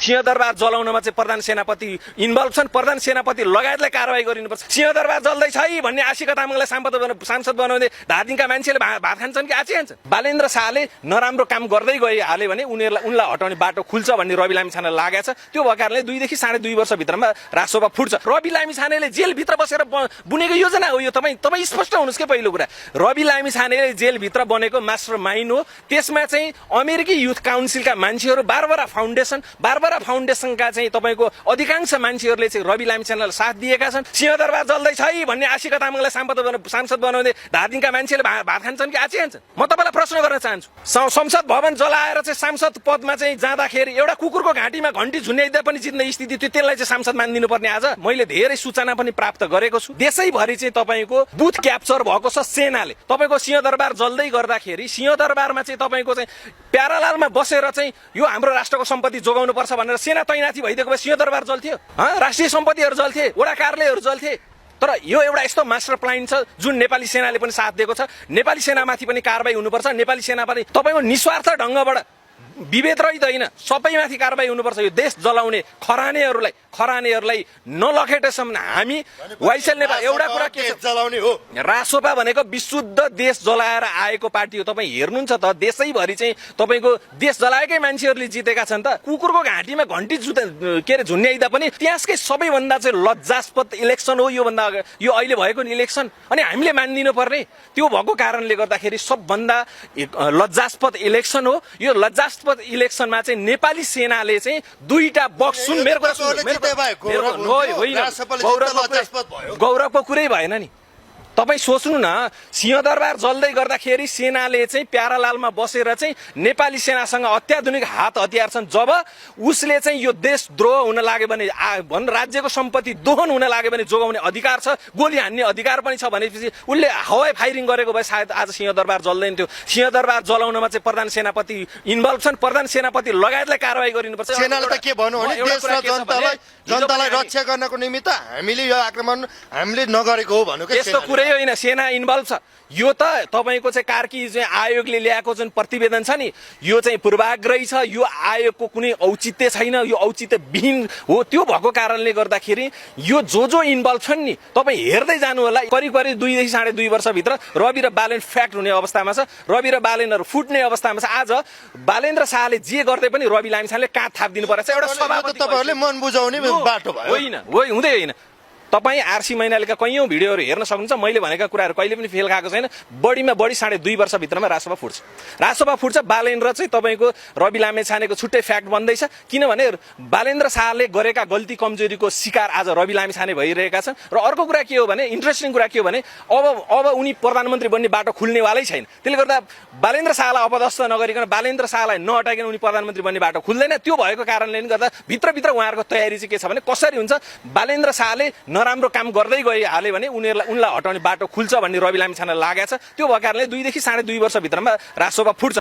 सिंहदरबार जलाउनमा चाहिँ प्रधान सेनापति इन्भल्भ छन्, प्रधान सेनापति लगायतलाई कारबाही गरिनुपर्छ। सिंहदरबार जल्दैछ है भन्ने आशिका तामाङलाई सांसद बनाउँदै धादिङका मान्छेले भात खान्छन् कि आची खान्छन्? बालेन्द्र शाहले नराम्रो काम गर्दै गइहाल्यो भने उनलाई हटाउने बाटो खुल्छ भन्ने रवि लामिछाने लागेको छ। त्यो भएको कारणले 2 देखि 2.5 वर्षभित्रमा रासोपा फुट्छ। रवि लामिछानेले जेलभित्र बसेर बुनेको योजना हो यो। तपाईँ स्पष्ट हुनुहोस् के पहिलो कुरा, रवि लामिछानेले जेलभित्र बनेको मास्टर माइन्ड हो। त्यसमा चाहिँ अमेरिकी युथ काउन्सिलका मान्छेहरू, बारबरा फाउन्डेसनका चाहिँ तपाईँको अधिकांश मान्छेहरूले चाहिँ रवि लामिछानेलाई साथ दिएका छन्। सिंहदरबार जल्दैछ है भन्ने आशिका तामाङलाई सांसद बनाउँदै धादिङका मान्छेले भात खान्छन् कि आची खान्छन्? म तपाईँलाई प्रश्न गर्न चाहन्छु, संसद भवन जलाएर चाहिँ सांसद पदमा चाहिँ जाँदाखेरि एउटा कुकुरको घाँटीमा घन्टी झुन्याइदिए पनि जित्ने स्थिति थियो, त्यसलाई चाहिँ सांसद मानिदिनु पर्ने? आज मैले धेरै सूचना पनि प्राप्त गरेको छु। देशैभरि चाहिँ तपाईँको बुथ क्याप्चर भएको छ सेनाले। तपाईँको सिंहदरबार जल्दै गर्दाखेरि सिंहदरबारमा चाहिँ तपाईँको चाहिँ प्यारालालमा बसेर चाहिँ यो हाम्रो राष्ट्रको सम्पत्ति जोगाउनु पर्छ भनेर सेना तैनाथी भइदिएको भए सिंहदरबार जल्थ्यो, राष्ट्रिय सम्पत्तिहरू जल्थे, वडा कार्यालयहरू जल्थे। तर यो एउटा यस्तो मास्टर प्लान छ जुन नेपाली सेनाले पनि साथ दिएको छ। नेपाली सेनामाथि पनि कारबाही हुनुपर्छ। नेपाली सेना पनि तपाईँको निस्वार्थ ढङ्गबाट विभेद रहित होइन, सबैमाथि कारबाही हुनुपर्छ। यो देश जलाउने खरानेहरूलाई नलखेटेसम्म हामी वाइसेल नेपाल एउटा कुरा के जलाउने हो, रासोपा भनेको विशुद्ध देश जलाएर आएको पार्टी हो। तपाईँ हेर्नुहुन्छ त देशैभरि चाहिँ तपाईँको देश जलाएकै मान्छेहरूले जितेका छन् त। कुकुरको घाँटीमा घन्टी झुन्याइदा पनि त्यहाँकै सबैभन्दा चाहिँ लज्जास्पद इलेक्सन हो यो अहिले भएको नि इलेक्सन। अनि हामीले मानिदिनु पर्ने त्यो भएको कारणले गर्दाखेरि सबभन्दा लज्जास्पद इलेक्सन हो यो। लज्जास्पद इलेक्सनमा चाहिँ नेपाली सेनाले चाहिँ 2टा बक्स सुन गौरवको कुरै भएन नि। तपाईँ सोच्नु न, सिंहदरबार जल्दै गर्दाखेरि सेनाले चाहिँ प्यारालालमा बसेर चाहिँ नेपाली सेनासँग अत्याधुनिक हात हतियार छन्। जब उसले चाहिँ यो देशद्रोह हुन लाग्यो भने राज्यको सम्पत्ति दोहन हुन लाग्यो भने जोगाउने अधिकार छ, गोली हान्ने अधिकार पनि छ भनेपछि उसले हवाई फायरिङ गरेको भए सायद आज सिंहदरबार जल्दैन थियो। सिंहदरबार जलाउनमा चाहिँ प्रधान सेनापति इन्भल्भ छन्, प्रधान सेनापति लगायतलाई कारबाही गरिनुपर्छ। सेनाले त के भन्नु भने देश र जनतालाई रक्षा गर्नको निमित्त हामीले यो आक्रमण हामीले नगरेको हो भन्नुको यस्तो कुरै होइन। सेना इन्भल्भ छ। यो त तपाईँको चाहिँ कार्की चाहिँ आयोगले ल्याएको जुन प्रतिवेदन छ नि यो चाहिँ पूर्वाग्रही छ। यो आयोगको कुनै औचित्य छैन, यो औचित्यविहीन हो। त्यो भएको कारणले गर्दाखेरि यो जो इन्भल्भ छन् नि तपाईँ हेर्दै जानु होला। करिब 2 देखि 2.5 वर्षभित्र रवि र बालेन फ्याक्ट हुने अवस्थामा छ, रवि र बालेनहरू फुट्ने अवस्थामा छ। आज बालेन्द्र शाहले जे गर्दै पनि रवि लामिछानेले काँध थापिदिनु पर्छ। एउटा सभापति तपाईँहरूले मन बुझाउने बाटो भयो होइन, हुँदै होइन। तपाईँ आरसी मैनालीका कैयौँ भिडियोहरू हेर्न सक्नुहुन्छ। मैले भनेका कुराहरू कहिले पनि फेल खाएको छैन। बढीमा बढी 2.5 वर्षभित्रमा रासोपा फुट्छ। बालेन्द्र चाहिँ तपाईँको रवि लामिछानेको छुट्टै फ्याक्ट बन्दैछ। किनभने बालेन्द्र शाहले गरेका गल्ती कमजोरीको शिकार आज रवि लामिछाने भइरहेका छन्। र अर्को कुरा के हो भने, इन्ट्रेस्टिङ कुरा के हो भने अब उनी प्रधानमन्त्री बन्ने बाटो खुल्नेवालै छैन। त्यसले गर्दा बालेन्द्र शाहलाई अपदस्थ नगरिकन, बालेन्द्र शाहलाई नहटाइकन उनी प्रधानमन्त्री बन्ने बाटो खुल्दैन। त्यो भएको कारणले गर्दा भित्रभित्र उहाँहरूको तयारी चाहिँ के छ भने कसरी हुन्छ बालेन्द्र शाहले नराम्रो काम गर्दै गइहाल्यो भने उनलाई हटाउने बाटो खुल्छ भन्ने रवि लामिछानेलाई लागेको छ। त्यो भएको कारणले 2 देखि 2.5 वर्षभित्रमा रासोपा फुट्छ।